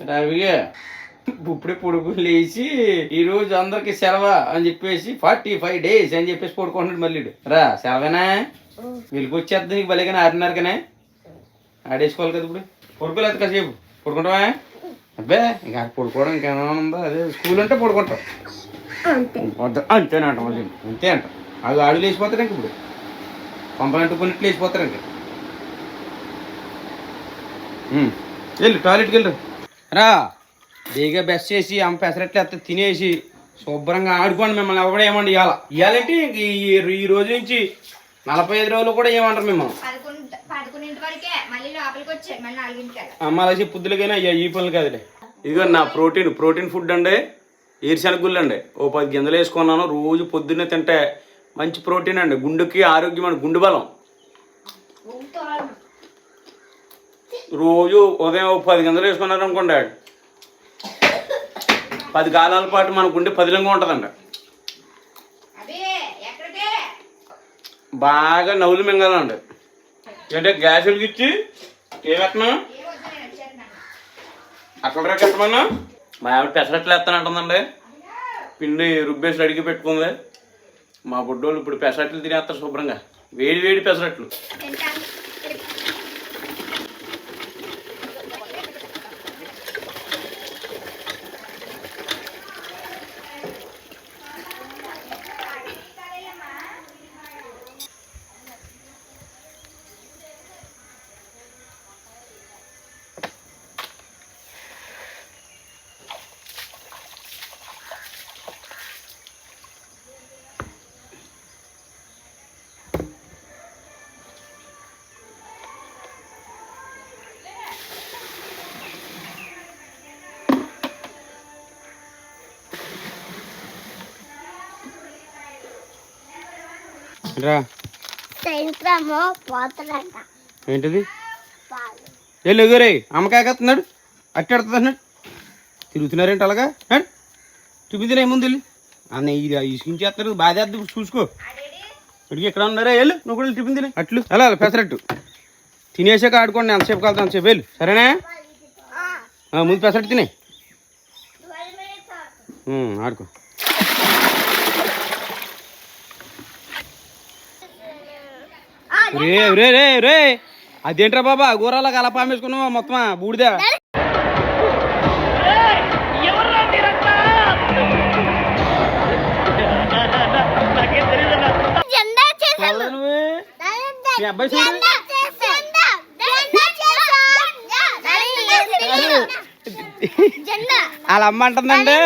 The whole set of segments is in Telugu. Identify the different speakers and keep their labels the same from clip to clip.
Speaker 1: రవిగా ఇప్పుడే పొడుగు లేచి ఈ రోజు అందరికి సెలవా అని చెప్పేసి 45 days అని చెప్పేసి పడుకుంటున్నాడు మళ్ళీ రా సెలవేనా వెలుగు వచ్చేద్ది నీకు భలేగానే 6:30కనే ఆడేసుకోవాలి కదా ఇప్పుడు పడుకోలేదు కాసేపు పడుకుంటావా అబ్బే ఇంకా పడుకోవడం ఇంకేమైనా ఉందా అదే స్కూల్ అంటే పడుకుంటాం అంతేనంట మళ్ళీ అంతే అంట అది ఆడు లేచిపోతాడు ఇంక ఇప్పుడు పంపలంటూ కొన్నిట్లు లేచిపోతారు ఇంకా వెళ్ళు టాయిలెట్కి వెళ్ళు రా బేగా బెస్ట్ చేసి అమ్మ పెసరట్లు ఎత్త తినేసి శుభ్రంగా ఆడుకోండి మిమ్మల్ని ఎవడ ఏమండి ఇవ్వాలంటే ఈ రోజు నుంచి 45 రోజులు కూడా ఏమంటారు మిమ్మల్ని అమ్మ అలా పొద్దులకైనా ఈ పనులు కదలే ఇదిగో నా ప్రోటీన్ ఫుడ్ అండి ఏరుశనగ గుళ్ళు అండి ఓ 10 గింజలు వేసుకున్నాను రోజు పొద్దున్నే తింటే మంచి ప్రోటీన్ అండి గుండెకి ఆరోగ్యం అండి గుండె బలం రోజు ఉదయం 10 గింజలు వేసుకున్నారు అనుకోండి 10 కాలాల పాటు మన గుండె పదిలంగా ఉంటుందండి బాగా నవ్వులు మింగాలండి అంటే గ్యాస్ వెలిగించి ఏమెత్తనా అక్కడ కట్టమన్నా మా ఆవిడ పెసరట్లు వేస్తానంటుందండి పిండి రుబ్బేసి అడిగి పెట్టుకుంది మా బుడ్డోళ్ళు ఇప్పుడు పెసరట్లు తినేస్తారు శుభ్రంగా వేడి పెసరట్లు రా ఏంటిది ఎగురే అమ్మకాయ కత్తున్నాడు అట్టి అడుతుంది తిరుగుతున్నారేంటి అలాగా చూపించిన ఏముంది వెళ్ళి అన్న ఇది ఇసుకించేస్తారు బాధ చూసుకో ఇడికి ఎక్కడ ఉన్నారా వెళ్ళు నువ్వు కూడా టిఫిన్ తినే అట్లు అలా పెసరట్టు తినేసాక ఆడుకోండి ఎంతసేపు కలుతా అంతసేపు వెళ్ళు సరేనా ముందు పెసరట్టు తినే ఆడుకో రే రే రే రే అదేంట్రా బాబా గూరాలకు అలా పామేసుకున్నావా మొత్తం బూడిదా అబ్బాయి వాళ్ళ అమ్మ అంటుందండి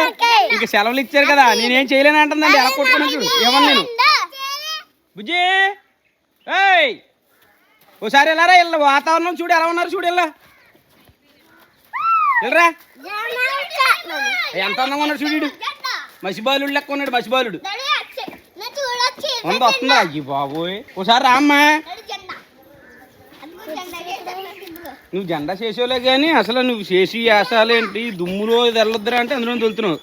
Speaker 1: ఇంక సెలవులు ఇచ్చారు కదా నేనేం చేయలేను అంటుందండి ఎలా కొట్టుకుని చూడు ఏమన్నా నేను బుజ్జి ఏయ్ ఓసారి వెళ్ళారా వెళ్ళ వాతావరణం చూడు ఎలా ఉన్నారు చూడు వెళ్ళరా ఎంత అందంగా ఉన్నాడు చూడు మసిబాలుడు లెక్క ఉన్నాడు మసిబాలుడు వస్తుందా అయ్యి బాబోయ్ ఓసారి రామ్మా నువ్వు జెండా చేసేవాలే కానీ అసలు నువ్వు చేసి వేసాలేంటి దుమ్ములో వెళ్ళొద్దురా అంటే అందులో తొలుతున్నావు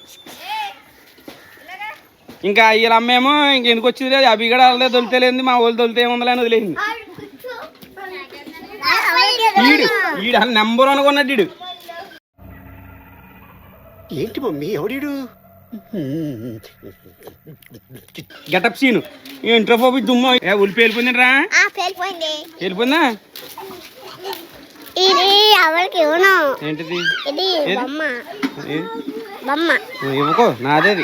Speaker 1: ఇంకా వీళ్ళ అమ్మేమో ఇంకెందుకు వచ్చింది లేదు అవి కూడా వాళ్ళదే తొలితేలేంది మా వాళ్ళు తొలితే ఏముందని వదిలేసింది ఈడు అసలు నెంబర్ అనుకున్నాడు ఈడు
Speaker 2: ఏంటి మమ్మీ ఎవడీడు
Speaker 1: గెటప్ సీను ఇంట్లో పోయి దుమ్ము ఉలిపి వెళ్ళిపోయిందిరా వెళ్ళిపోయిందా ఏంటిది ఇవ్వకో నాదేది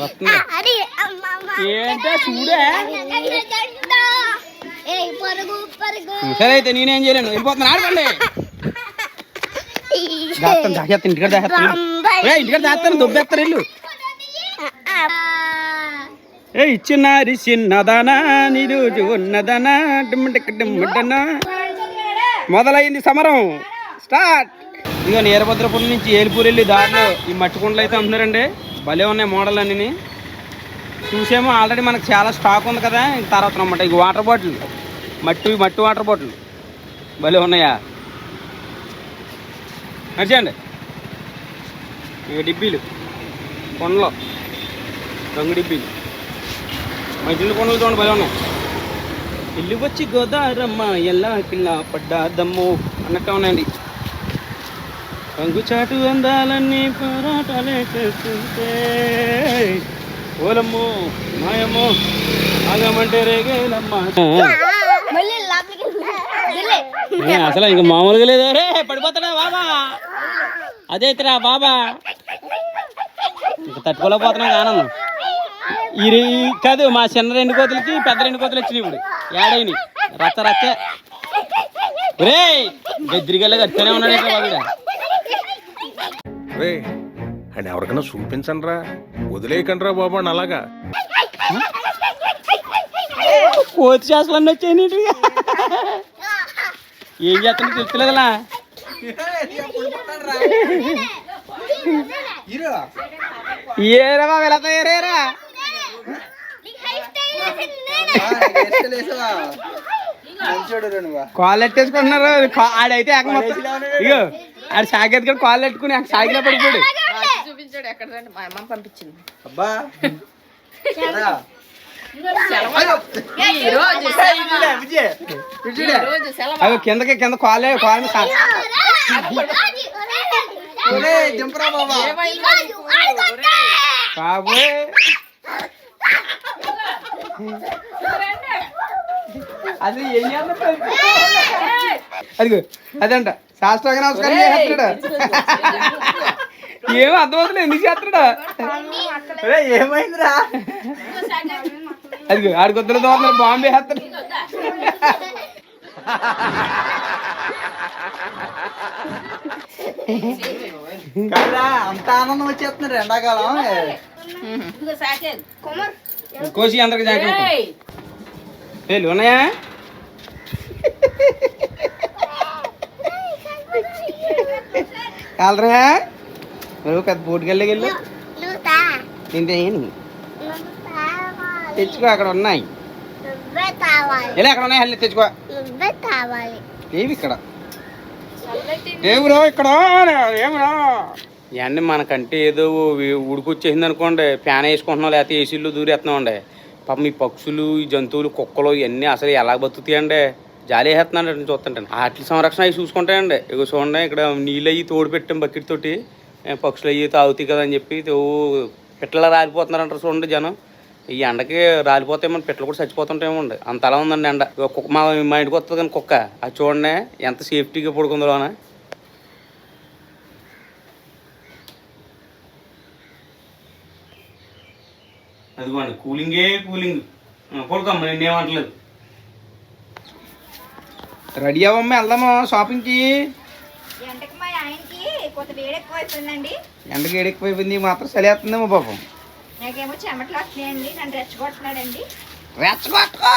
Speaker 1: వస్తుందా ఏంటో చూడే సరే అయితే నేనేం చేయలేను వెళ్ళిపోతున్నా ఆడుకోండి దాస్తాను దాచేస్తాను ఇంటికాడ దాచేస్తాను ఇంటికాడ దాస్తాను దొబ్బేస్తారు ఇల్లు ఏ ఇచ్చినారి చిన్నదానా నీరోజు ఉన్నదానా డిమ్మటనా మొదలైంది సమరం స్టార్ట్ ఇక వీరభద్రపురం నుంచి ఏలుపూరు వెళ్ళి దారిలో ఈ మట్టి కుండలు అయితే అమ్ముతున్నారండి భలే ఉన్నాయి మోడల్ అన్నీ చూసేమో ఆల్రెడీ మనకు చాలా స్టాక్ ఉంది కదా ఇంక తర్వాత అన్నమాట ఇక వాటర్ బాటిల్ మట్టి వాటర్ బాటిల్ భలే ఉన్నాయా నడిచండి ఇక డిబ్బీలు కొండలు రంగు డిబ్బీలు మంచి కొండలు చూడండి భలే ఉన్నాయి ఇల్లు వచ్చి గోదారమ్మ ఎలా కిల్లా పడ్డా దమ్ము అన్నట్టు ఉన్నాయండి రంగుచాటు అందాలన్నీ పోరాటాలే చేస్తుంటే ఓలమ్మో మాయమ్మో ఆగమంటే రేగేలమ్మా. అసలు ఇంక మామూలుగా లేదు. రే పడిపోతాడా బాబా, అదైతేరా బాబా, ఇంక తట్టుకోలేకపోతున్నాం ఆనందం. ఈ కాదు మా చిన్న 2 కోతులకి పెద్ద 2 కోతులు వచ్చినాయి ఇప్పుడు ఏడైని రచ్చ రచ్చ. రే గద్దిరిగల్లా కట్టుకునే ఉన్నాడు ఇక్కడ బాబుడా.
Speaker 3: రే అని ఎవరికైనా చూపించండి రా, వదిలేయకండి రా బాబు అని అలాగా.
Speaker 1: కోతి చేసలన్నీ వచ్చాయి. ఏం చేస్తున్నా తెలుస్తలేదలా. ఏరా బాబు ఎలా తయారేరా, కాళ్ళు ఎట్టేసుకుంటున్నారు. ఆడైతే ఇగో ఆడు సాగెత్తుకొని కాళ్ళు ఎట్టుకుని సాగిలా పడిపోయాడు.
Speaker 4: చూపించాడు ఎక్కడ మా అమ్మ పంపించింది.
Speaker 2: అబ్బా
Speaker 1: అవి కిందకి కింద కాలే కాలు కాబోయే అది ఏం చేస్తాడు. అదిగో అదంట శాస్త్రంగా నమస్కారం చేస్తాడు. ఏమో అర్థమవుతుంది ఎందుకు చేస్తాడు.
Speaker 2: ఏమైందిరా?
Speaker 1: అదిగో ఆడి కొద్దులు దోస్తున్నారు బాంబే వేస్తాడు.
Speaker 2: కాదురా, అంత ఆనందం వచ్చేస్తున్నారు ఎండాకాలం.
Speaker 1: కోసి అందరికి జాగ్రత్త పేలు ఉన్నాయా. కాలరా నువ్వు పెద్ద బోటుకెళ్ళి వెళ్ళు తింటేను తెచ్చుకో, అక్కడ ఉన్నాయి. ఇలా అక్కడ ఉన్నాయి, హల్లి తెచ్చుకో. ఏవి ఇక్కడ ఏమిరా ఇక్కడ ఏమిరా. ఇవన్నీ మనకంటే ఏదో ఉడికొచ్చేసింది అనుకోండి, ఫ్యాన్ వేసుకుంటున్నాం లేకపోతే ఏసీలు దూరేస్తున్నాం అండి. పాపం ఈ పక్షులు ఈ జంతువులు కుక్కలు ఇవన్నీ అసలు ఎలా బతుకుతాయండి. జాలి వేస్తున్నాడు చూస్తుంటాను. వాటి సంరక్షణ అవి చూసుకుంటాయండి. ఇక చూడండి ఇక్కడ నీళ్ళు అయ్యి తోడు పెట్టాం బకెట్ తోటి, పక్షులు అయ్యి తాగుతాయి కదా అని చెప్పి పిట్టలు రాలిపోతున్నారంటారు చూడండి జనం. ఈ ఎండకి రాలిపోతే మన పిట్టలు కూడా చచ్చిపోతుంటాయేమోండి, అంత అలా ఉందండి ఎండ. కుక్క మా ఇంటికి వస్తుంది కానీ కుక్క అది చూడండి ఎంత సేఫ్టీగా పడుకుందో లోన. అదిగోండి కూలింగే కూలింగ్. పడుకోమ్మ నేనేమంటలేదు. రెడీ అవ్వమ్మా వెళ్దాము షాపింగ్కి.
Speaker 4: ఎండకి మా ఆయనకి కొంత వేడి ఎక్కువైపోయిందండి.
Speaker 1: ఎండకి వేడెక్కువైపోయింది మాత్రం చలివేస్తుందేమో పాపం.
Speaker 4: నాకేమో చెమటలు వస్తున్నాయండి, నన్ను రెచ్చగొట్టున్నాడండి.
Speaker 1: రెచ్చగొట్టుకో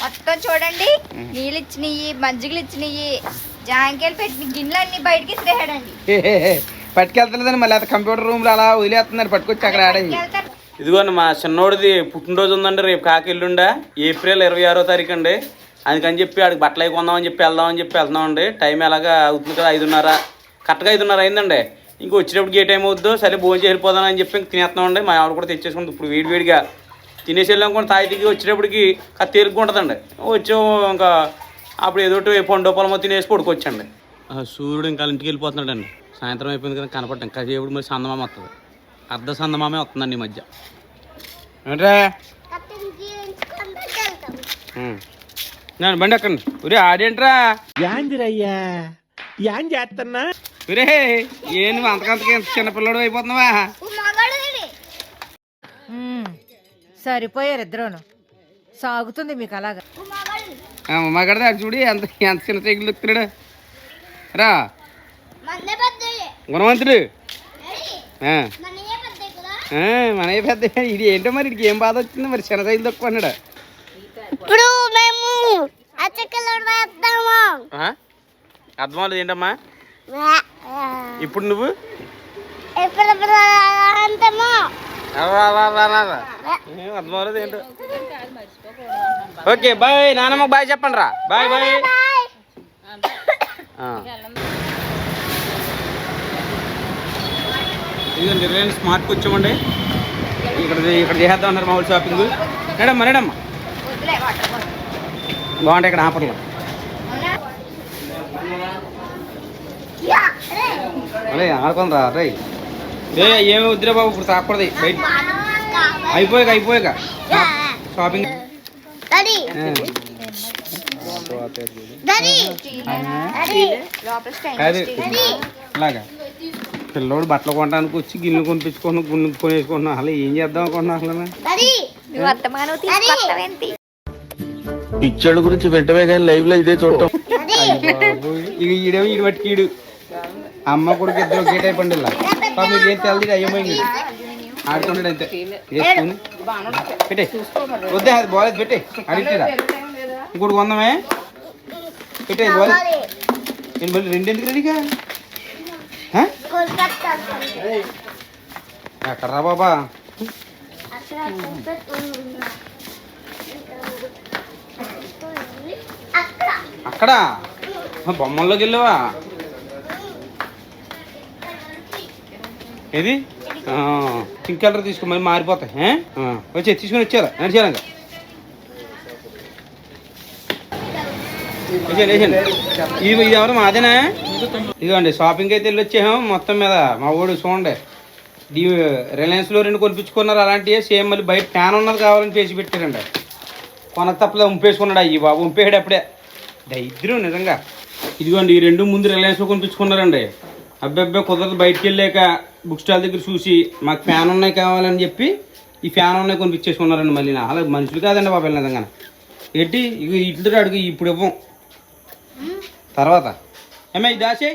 Speaker 4: మొత్తం చూడండి, నీళ్ళు ఇచ్చినాయి, మజ్జిగలు ఇచ్చినాయి, జాంకాయలు పెట్టిన గిన్నెలు అన్ని బయటకి ఇసిరేసాడండి.
Speaker 1: పట్టుకెళ్తలేదని మళ్ళీ అది కంప్యూటర్ రూమ్లో అలా వదిలేస్తున్నారు, పట్టుకొచ్చి అక్కడ ఆడేది. ఇదిగోండి మా చిన్నోడిది పుట్టినరోజు ఉందండి రేపు, కాకెళ్ళుండా ఏప్రిల్ 26వ తారీఖు అండి. అందుకని చెప్పి ఆడికి బట్టలు అవి కొందామని చెప్పి వెళ్దామని చెప్పి వెళ్తున్నామండి. టైం ఎలాగా అవుతుంది కదా, 5:30 కరెక్ట్గా 5:30 అయిందండి. ఇంక వచ్చేటప్పుడు ఏ టైం అవుద్దో సరే భోజనం చేరిపోదాం అని చెప్పి ఇంక తినేస్తున్నామండి. మా ఆవిడ కూడా తెచ్చేసుకుంది ఇప్పుడు వేడివేడిగా తినేసి వెళ్ళాం కూడా. తాయిటికి వచ్చేటప్పటికి తేలిగ్గా ఉంటుందండి. వచ్చాము ఇంకా అప్పుడు ఏదో పండు పొలమో తినేసి పడుకోవచ్చండి. సూర్యుడు ఇంకా ఇంటికి వెళ్ళిపోతున్నాడండి. సాయంత్రం అయిపోయింది కదా కనపడ్డాం. కాసేపుడు మరి సందమామ వస్తుంది, అర్ధ సందమామే వస్తుందండి ఈ మధ్య. ఏంట్రా నేను బండి అక్కండి. ఉరే ఆడేంట్రా
Speaker 2: యాందిరయ్యా యాన్ చేస్తున్నా.
Speaker 1: ఉరే ఏ నువ్వు అంతకంతకి చిన్నపిల్లడు అయిపోతున్నావా.
Speaker 5: సరిపోయారు ఇద్దరును, సాగుతుంది మీకు అలాగా.
Speaker 1: మగడదా చూడు ఎంత ఎంత చిన్న సైకిల్ దొక్కుతున్నాడు రా గుణవంతుడు. మనయ్య పెద్ద ఇది ఏంటో మరి ఇడికి ఏం బాధ వచ్చింది మరి చిన్న సైకిల్ దొక్కువ అన్నాడు.
Speaker 6: ఇప్పుడు మేము
Speaker 1: అర్థం అవ్వలేదు ఏంటమ్మా ఇప్పుడు నువ్వు. అర్థం అవ్వలేదు ఏంటో. ఓకే బాయ్ నానమ్మ బాయ్ చెప్పండి రా. Bye bye. ఇదండి రిలయన్స్ స్మార్ట్కి వచ్చామండి. ఇక్కడ చేద్దాం అన్నారు మా ఊళ్ళో షాపింగ్. మేడమ్మా మేడమ్మా బాగుంటాయి ఇక్కడ ఆఫర్లు. అరే ఆడుకుందా రై రే ఏమి వద్దురా బాబు ఇప్పుడు తాకూడదు బయట అయిపోయాక షాపింగ్
Speaker 6: డాడీ డాడీ
Speaker 4: లోపల స్టైల్
Speaker 1: అది అలాగా పిల్లోడు బట్టలు కొనడానికి వచ్చి గిన్నెలు కొనిపించుకున్నాం గుండె కొనేసుకుంటున్నాం అసలు ఏం చేద్దాం అనుకుంటున్నాం అసలు
Speaker 6: డాడీ
Speaker 4: నువ్వు అత్తమాను తీసుకొస్తావేంటి
Speaker 3: పిచ్చోళ్ళ గురించి వెంటనే కానీ లైవ్ లో ఇదే చూడటం.
Speaker 1: ఇక ఈడేమో ఈడు బట్టి ఈడు అమ్మ కొడుకు ఇద్దరు ఒకే టైప్ అండి ఇలా మీరు ఏం తెలది అయ్యమైంది ఆడుకుంటాడు అంతే వేసుకుని పెట్టే వద్దే అది బాలేదు పెట్టే అడిగిరా ఇంకోటి కొందామే పెట్టే బాలేదు నేను మళ్ళీ రెండు ఎందుకు రెడీగా
Speaker 6: కోల్కతా
Speaker 1: ఎక్కడరా బాబా అక్కడ బొమ్మల్లోకి వెళ్ళావా ఏది పింక్ కలర్ తీసుకో మరి మారిపోతాయి వచ్చే తీసుకుని వచ్చారా నడిచారా ఇది ఎవరు మాదేనా ఇదిగోండి షాపింగ్ అయితే వెళ్ళి వచ్చేసాం మొత్తం మీద మా ఊడు చూడండి రిలయన్స్లో రెండు కొనిపించుకున్నారు అలాంటివి సేమ్ మళ్ళీ బయట ఫ్యాన్ ఉన్నది కావాలని చేసి పెట్టారండి కొనకు తప్పలేదు ఉంపేసుకున్నాడు అయ్యి బాబు ఉంపేసాడు అప్పుడే దరిద్రం నిజంగా ఇదిగోండి ఈ రెండు ముందు రిలయన్స్లో కొనిపించుకున్నారండి అబ్బాయి కుదరదు బయటికి వెళ్ళాక బుక్ స్టాల్ దగ్గర చూసి మాకు ఫ్యాన్ ఉన్నాయి కావాలని చెప్పి ఈ ఫ్యాన్ ఉన్నాయి కొనిపించేసుకున్నారండి మళ్ళీ అలా మనుషులు కాదండి బాబాయ్ నిజంగా ఏంటి ఇక ఇట్లతో అడుగు ఇప్పుడు ఇవ్వం తర్వాత ఏమై దాసే